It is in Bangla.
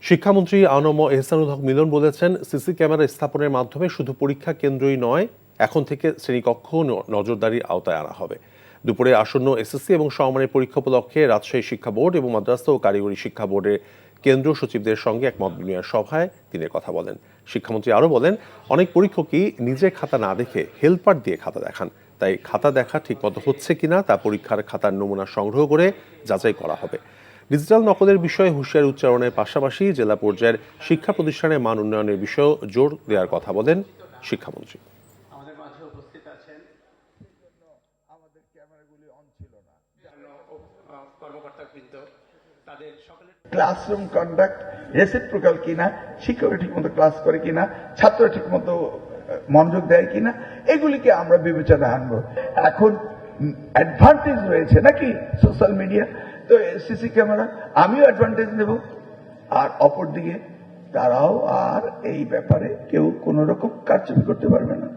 শিক্ষামন্ত্রী আনম এহসানুল হক মিলন বলেছেন, সিসি ক্যামেরা স্থাপনের মাধ্যমে শুধু পরীক্ষা কেন্দ্রই নয়, এখন থেকে শ্রেণীকক্ষ নজরদারির আওতায় আনা হবে। দুপুরে আসন্ন এসএসসি এবং সমমানের পরীক্ষা উপলক্ষে রাজশাহী শিক্ষা বোর্ড এবং মাদ্রাসা ও কারিগরি শিক্ষা বোর্ডের কেন্দ্রীয় সচিবদের সঙ্গে এক মত বিনিময় সভায় তিনি কথা বলেন। শিক্ষামন্ত্রী আরও বলেন, অনেক পরীক্ষকই নিজের খাতা না দেখে হেলপার দিয়ে খাতা দেখান, তাই খাতা দেখা ঠিকমতো হচ্ছে কিনা তা পরীক্ষার খাতার নমুনা সংগ্রহ করে যাচাই করা হবে। ডিজিটাল নকলের বিষয়ে হুঁশিয়ারি উচ্চারণের পাশাপাশি জেলা পর্যায়ের শিক্ষা প্রতিষ্ঠানের মান উন্নয়নের বিষয়েও জোর দেওয়ার কথা বলেন শিক্ষামন্ত্রী। ক্লাসরুম কন্ডাক্ট রেসিপ্রোকাল কিনা, শিক্ষকরা ঠিক মতো ক্লাস করে কিনা, ছাত্ররা ঠিক মতো মনোযোগ দেয় কিনা, এগুলিকে আমরা বিবেচনা আনবো। এখন অ্যাডভান্টেজ রয়েছে নাকি সোশ্যাল মিডিয়া, তো সিসি ক্যামেরা আমিও অ্যাডভান্টেজ নেব, আর অপরদিকে তারাও আর এই ব্যাপারে কেউ কোন রকম কারচুপি করতে পারবে না।